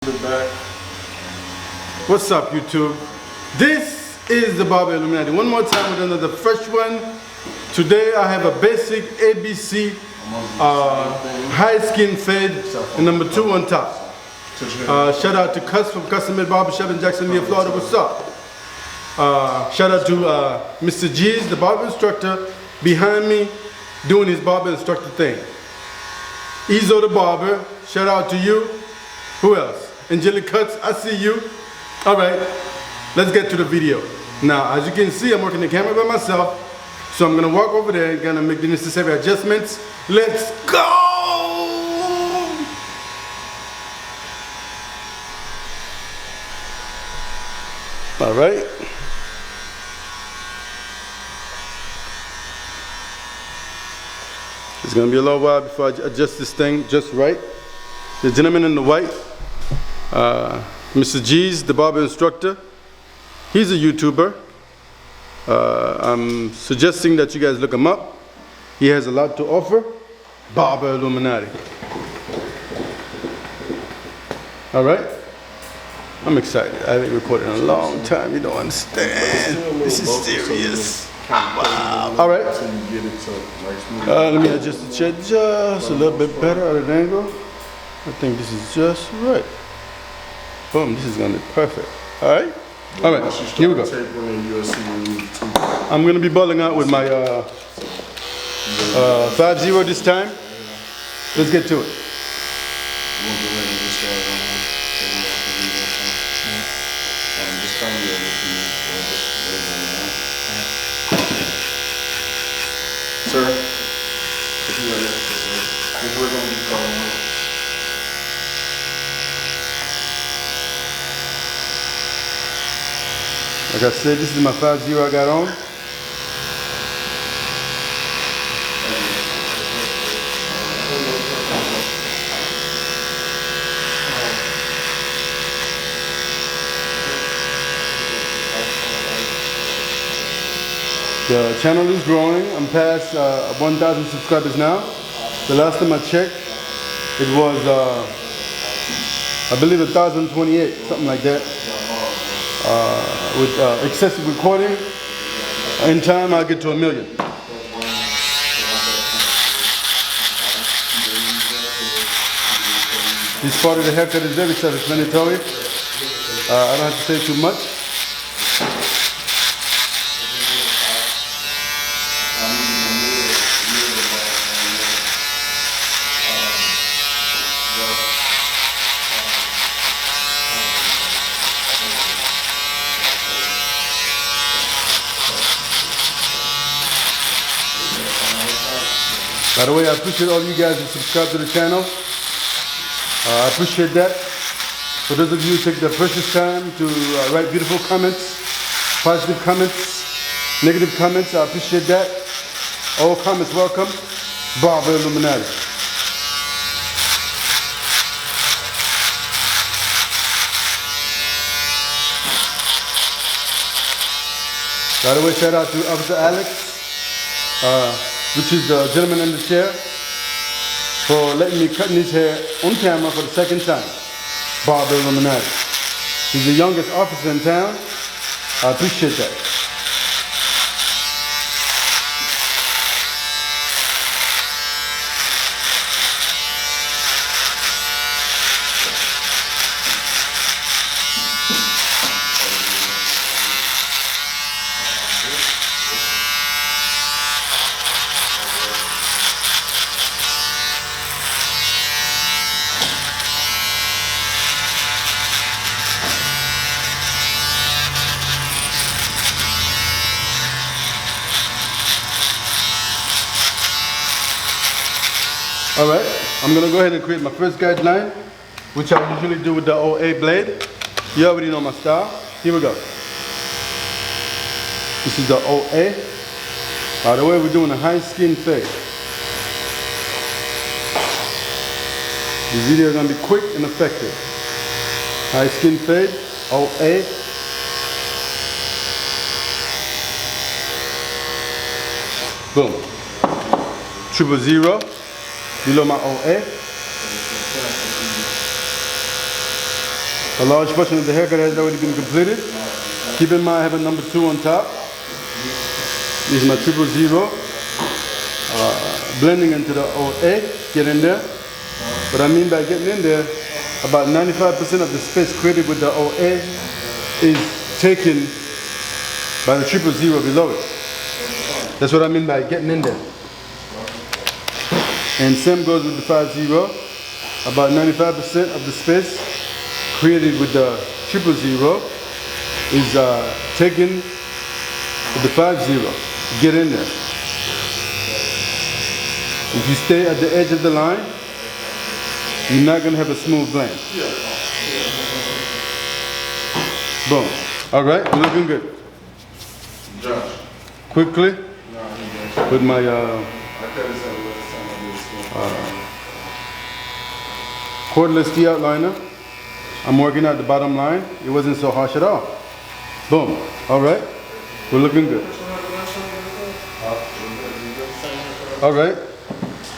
Back. What's up, YouTube? This is the Barber Illuminati. One more time with another fresh one. Today I have a basic ABC high skin fade and number 2 on top. Shout out to Cuss from Custom Made Barbershop in Jacksonville, Florida. What's up? Shout out to Mr. G's, the barber instructor, behind me doing his barber instructor thing. Ezo the barber, shout out to you. Who else? Angelic Cuts, I see you. All right, let's get to the video. Now, as you can see, I'm working the camera by myself, so I'm gonna walk over there and gonna make the necessary adjustments. Let's go! All right. It's gonna be a little while before I adjust this thing just right. The gentleman in the white, Mr. G's, the barber instructor. He's a YouTuber. I'm suggesting that you guys look him up. He has a lot to offer. Barber Illuminati. All right. I'm excited. I haven't recorded in a long time. You don't understand. This is serious. Wow. All right. Let me adjust the chair just a little bit better at an angle. I think this is just right. Boom, this is gonna be perfect. All right? All right, here we go. I'm gonna be balling out with my 5-0 this time. Let's get to it. Sir, if you are we're going to be calling. Like I said, this is my 5-0 I got on. The channel is growing. I'm past 1,000 subscribers now. The last time I checked, it was, I believe, 1,028, something like that. With excessive recording, in time I'll get to 1 million. This part of the haircut is very self-explanatory. I don't have to say too much. By the way, I appreciate all you guys who subscribe to the channel. I appreciate that. For those of you who take the precious time to write beautiful comments, positive comments, negative comments, I appreciate that. All comments welcome. Barber Illuminati. By the way, shout out to Officer Alex, which is the gentleman in the chair, for letting me cut his hair on camera for the second time. Barber Illuminati. He's the youngest officer in town. I appreciate that. All right, I'm gonna go ahead and create my first guideline, which I usually do with the OA blade. You already know my style. Here we go. This is the OA. By the way, we're doing a high skin fade. This video is gonna be quick and effective. High skin fade, OA. Boom. 000 below my OA. A large portion of the haircut has already been completed. Keep in mind I have a number 2 on top. Use my 000. Blending into the OA. Get in there. What I mean by getting in there, about 95% of the space created with the OA is taken by the 000 below it. That's what I mean by getting in there. And same goes with the 50. About 95% of the space created with the 000 is taken with the 50. Get in there. If you stay at the edge of the line, you're not going to have a smooth blend. Boom. All right, we're looking good. Josh. Quickly, with my cordless key outliner, I'm working out the bottom line. It wasn't so harsh at all. Boom. All right, we're looking good. All right,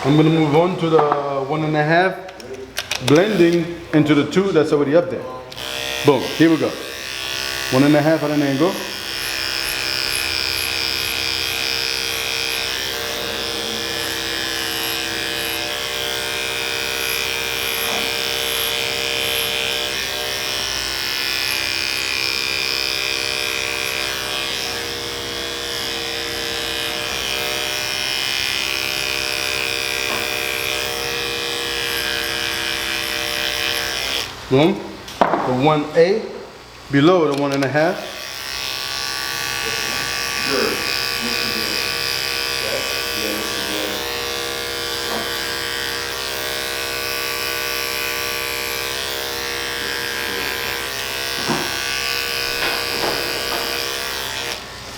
I'm going to move on to the 1.5, blending into the 2 that's already up there. Boom, here we go. 1.5 at an angle. Boom. The 1A below the 1.5.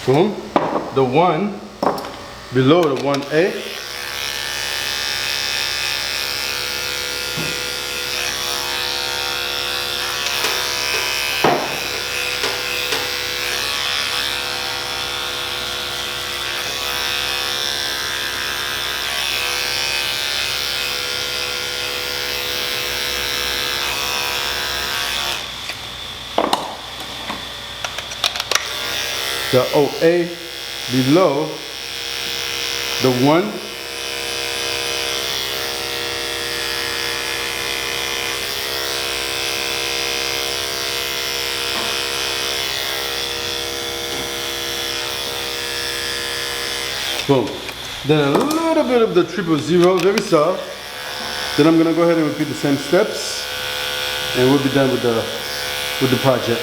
Boom. The 1 below the 1A. The OA below the 1. Boom. Then a little bit of the 000, very soft. Then I'm gonna go ahead and repeat the same steps, and we'll be done with the project.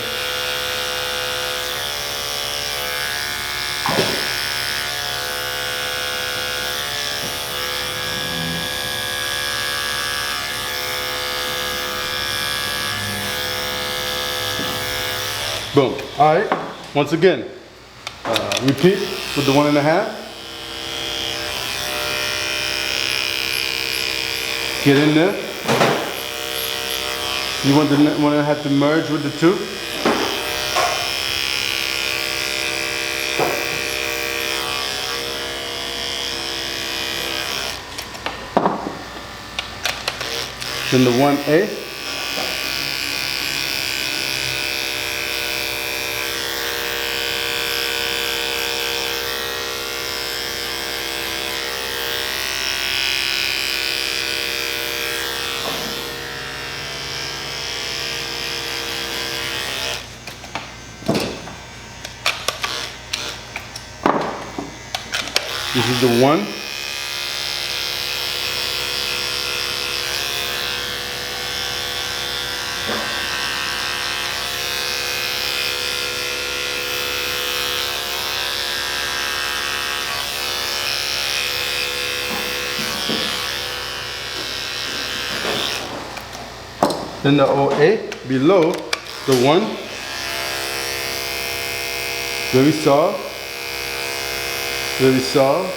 Boom. All right. Once again, repeat with the 1.5. Get in there. You want the 1.5 to merge with the 2. Then the 1A. This is the 1. Then the OA below the 1. Very soft. Very soft.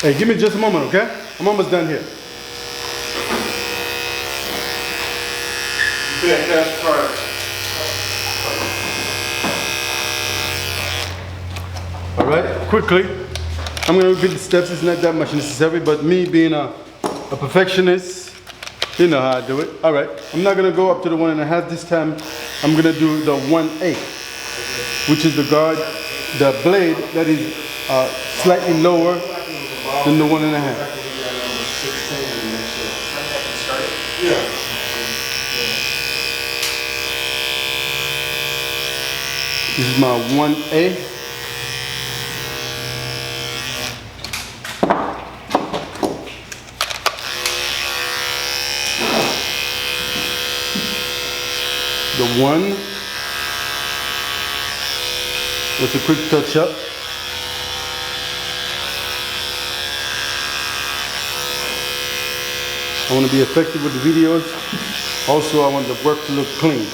Hey, give me just a moment, okay? I'm almost done here. Yeah, that's correct. All right, quickly. I'm gonna repeat the steps. It's not that much necessary, but me being a perfectionist, you know how I do it. All right, I'm not gonna go up to the 1.5 this time. I'm gonna do the 1/8, which is the guard, the blade that is slightly lower than the 1.5. Yeah. This is my 1/8. The 1. Just a quick touch up. I want to be effective with the videos. Also, I want the work to look clean.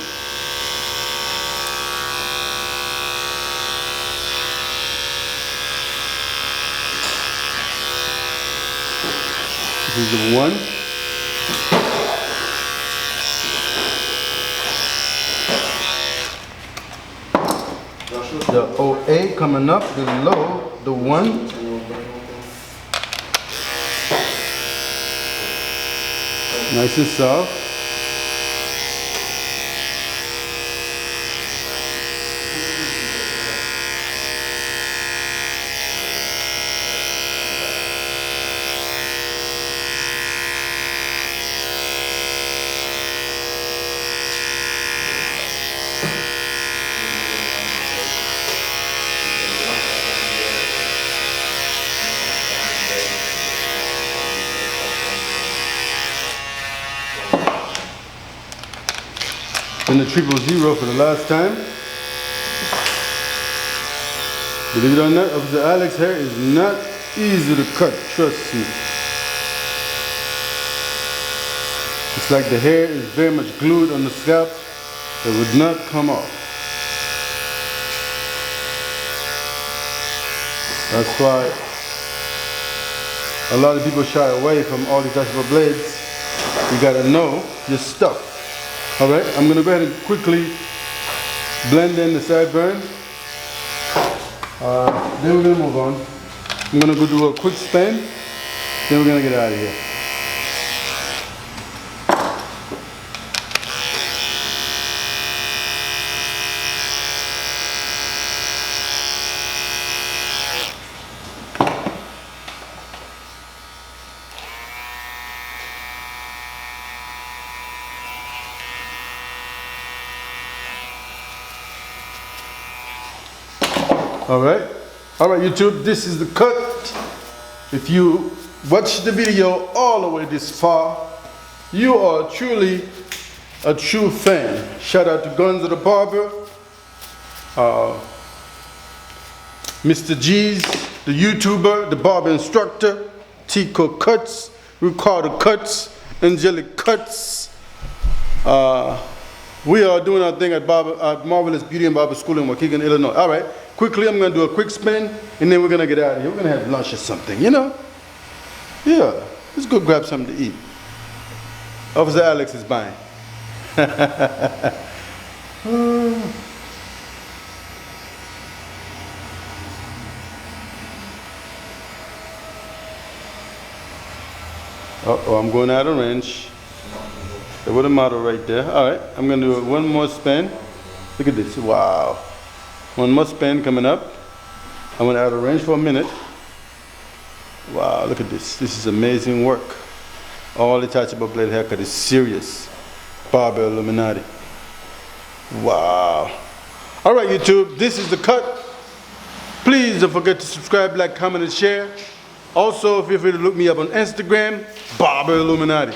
This is the 1. The OA coming up below the 1. Nice and soft. And the 000 for the last time. Believe it or not, Officer Alex's hair is not easy to cut, trust me. It's like the hair is very much glued on the scalp. It would not come off. That's why a lot of people shy away from all these detachable blades. You gotta know your stuff. All right, I'm gonna go ahead and quickly blend in the sideburn. Then we're gonna move on. I'm gonna go do a quick span. Then we're gonna get out of here. All right, YouTube, this is the cut. If you watch the video all the way this far, you are truly a true fan. Shout out to Guns of the Barber, Mr. G's, the YouTuber, the barber instructor, Tico Cuts, Ricardo Cuts, Angelic Cuts. We are doing our thing at Marvelous Beauty and Barber School in Waukegan, Illinois. All right, quickly, I'm going to do a quick spin, and then we're going to get out of here. We're going to have lunch or something, you know? Yeah, let's go grab something to eat. Officer Alex is buying. Uh-oh, I'm going out of range. There was a model right there. All right, I'm going to do one more spin. Look at this. Wow. One more spin coming up. I went out of range for a minute. Wow, look at this. This is amazing work. All detachable blade haircut is serious. Barber Illuminati. Wow. All right, YouTube, this is the cut. Please don't forget to subscribe, like, comment, and share. Also, feel free to look me up on Instagram, Barber Illuminati.